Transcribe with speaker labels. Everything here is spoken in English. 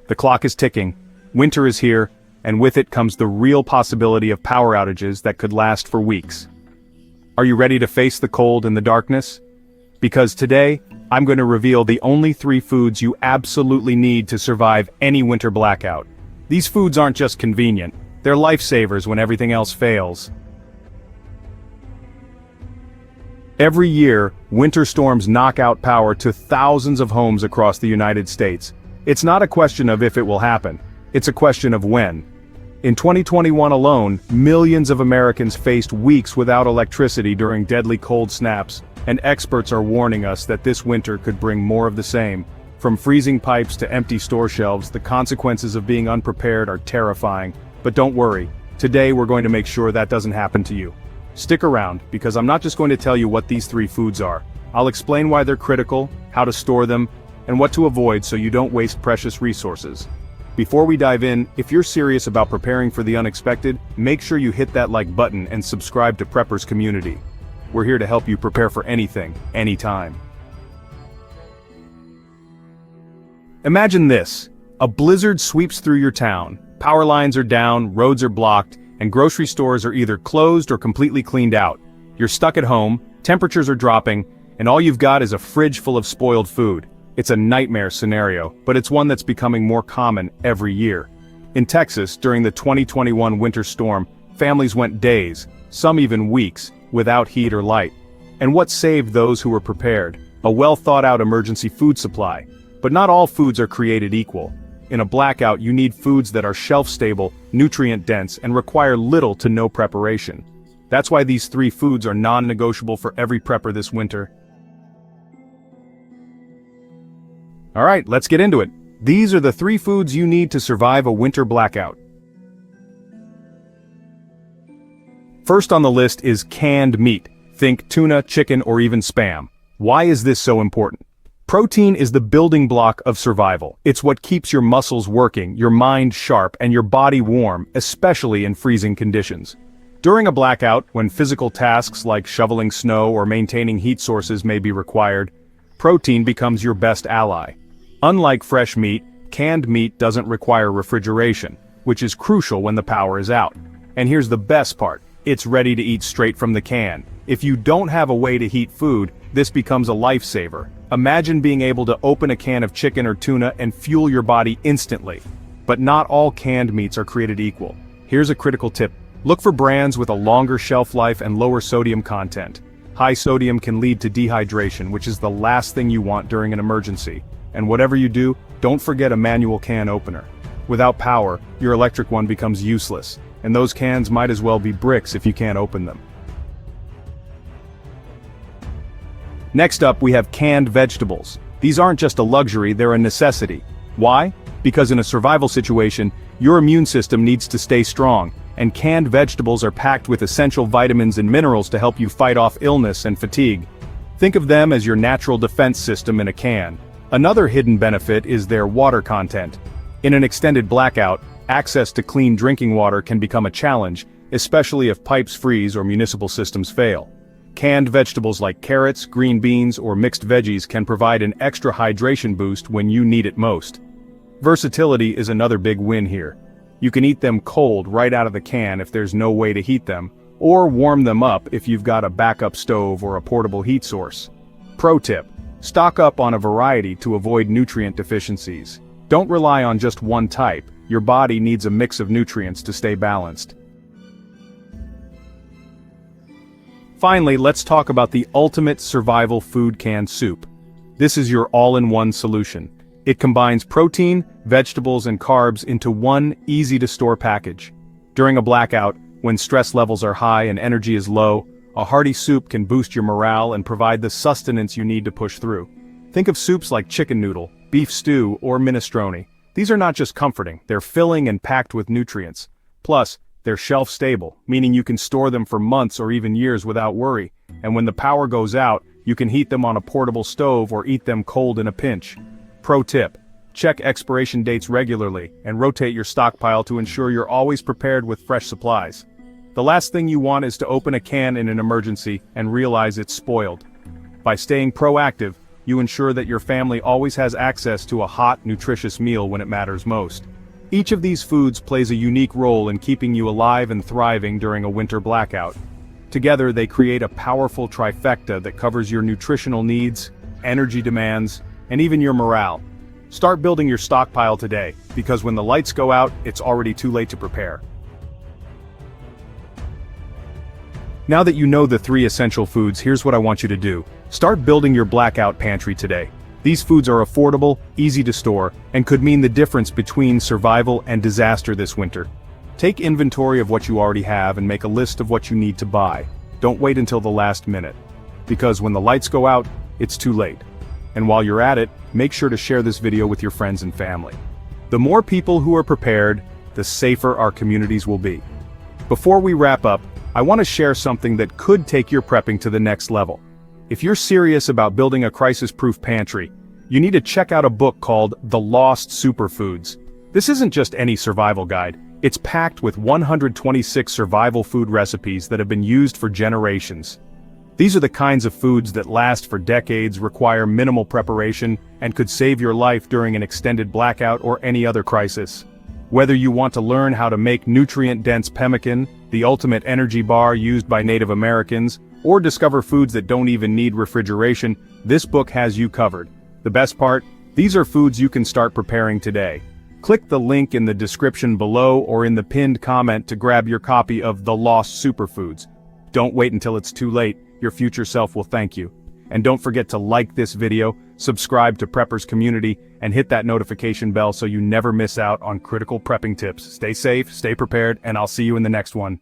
Speaker 1: The clock is ticking, winter is here, and with it comes the real possibility of power outages that could last for weeks. Are you ready to face the cold and the darkness? Because today, I'm going to reveal the only 3 foods you absolutely need to survive any winter blackout. These foods aren't just convenient, they're lifesavers when everything else fails. Every year, winter storms knock out power to thousands of homes across the United States. It's not a question of if it will happen, it's a question of when. In 2021 alone, millions of Americans faced weeks without electricity during deadly cold snaps, and experts are warning us that this winter could bring more of the same. From freezing pipes to empty store shelves, the consequences of being unprepared are terrifying. But don't worry, today we're going to make sure that doesn't happen to you. Stick around, because I'm not just going to tell you what these 3 foods are. I'll explain why they're critical, how to store them, and what to avoid so you don't waste precious resources. Before we dive in, if you're serious about preparing for the unexpected, make sure you hit that like button and subscribe to Preppers Community. We're here to help you prepare for anything, anytime. Imagine this. A blizzard sweeps through your town. Power lines are down, roads are blocked, and grocery stores are either closed or completely cleaned out. You're stuck at home, temperatures are dropping, and all you've got is a fridge full of spoiled food. It's a nightmare scenario, but it's one that's becoming more common every year. In Texas, during the 2021 winter storm, families went days, some even weeks, without heat or light. And what saved those who were prepared? A well-thought-out emergency food supply. But not all foods are created equal. In a blackout, you need foods that are shelf-stable, nutrient-dense, and require little to no preparation. That's why these 3 foods are non-negotiable for every prepper this winter. Alright, let's get into it. These are the 3 foods you need to survive a winter blackout. First on the list is canned meat. Think tuna, chicken, or even Spam. Why is this so important? Protein is the building block of survival. It's what keeps your muscles working, your mind sharp, and your body warm, especially in freezing conditions. During a blackout, when physical tasks like shoveling snow or maintaining heat sources may be required, protein becomes your best ally. Unlike fresh meat, canned meat doesn't require refrigeration, which is crucial when the power is out. And here's the best part. It's ready to eat straight from the can. If you don't have a way to heat food, this becomes a lifesaver. Imagine being able to open a can of chicken or tuna and fuel your body instantly. But not all canned meats are created equal. Here's a critical tip. Look for brands with a longer shelf life and lower sodium content. High sodium can lead to dehydration, which is the last thing you want during an emergency. And whatever you do, don't forget a manual can opener. Without power, your electric one becomes useless, and those cans might as well be bricks if you can't open them. Next up, we have canned vegetables. These aren't just a luxury, they're a necessity. Why? Because in a survival situation, your immune system needs to stay strong, and canned vegetables are packed with essential vitamins and minerals to help you fight off illness and fatigue. Think of them as your natural defense system in a can. Another hidden benefit is their water content. In an extended blackout, access to clean drinking water can become a challenge, especially if pipes freeze or municipal systems fail. Canned vegetables like carrots, green beans, or mixed veggies can provide an extra hydration boost when you need it most. Versatility is another big win here. You can eat them cold right out of the can if there's no way to heat them, or warm them up if you've got a backup stove or a portable heat source. Pro tip: stock up on a variety to avoid nutrient deficiencies. Don't rely on just one type. Your body needs a mix of nutrients to stay balanced. Finally, let's talk about the ultimate survival food canned soup. This is your all-in-one solution. It combines protein, vegetables, and carbs into one easy-to-store package. During a blackout, when stress levels are high and energy is low, a hearty soup can boost your morale and provide the sustenance you need to push through. Think of soups like chicken noodle, beef stew, or minestrone. These are not just comforting, they're filling and packed with nutrients. Plus, they're shelf-stable, meaning you can store them for months or even years without worry. And when the power goes out, you can heat them on a portable stove or eat them cold in a pinch. Pro tip: check expiration dates regularly and rotate your stockpile to ensure you're always prepared with fresh supplies. The last thing you want is to open a can in an emergency and realize it's spoiled. By staying proactive, you ensure that your family always has access to a hot, nutritious meal when it matters most. Each of these foods plays a unique role in keeping you alive and thriving during a winter blackout. Together, they create a powerful trifecta that covers your nutritional needs, energy demands, and even your morale. Start building your stockpile today, because when the lights go out, it's already too late to prepare. Now that you know the 3 essential foods, here's what I want you to do. Start building your blackout pantry today. These foods are affordable, easy to store, and could mean the difference between survival and disaster this winter. Take inventory of what you already have and make a list of what you need to buy. Don't wait until the last minute. Because when the lights go out, it's too late. And while you're at it, make sure to share this video with your friends and family. The more people who are prepared, the safer our communities will be. Before we wrap up, I want to share something that could take your prepping to the next level. If you're serious about building a crisis-proof pantry, you need to check out a book called The Lost SuperFoods. This isn't just any survival guide. It's packed with 126 survival food recipes that have been used for generations. These are the kinds of foods that last for decades, require minimal preparation, and could save your life during an extended blackout or any other crisis. Whether you want to learn how to make nutrient-dense pemmican, the ultimate energy bar used by Native Americans, or discover foods that don't even need refrigeration, this book has you covered. The best part? These are foods you can start preparing today. Click the link in the description below or in the pinned comment to grab your copy of The Lost Superfoods. Don't wait until it's too late, your future self will thank you. And don't forget to like this video, subscribe to Preppers Community, and hit that notification bell so you never miss out on critical prepping tips. Stay safe, stay prepared, and I'll see you in the next one.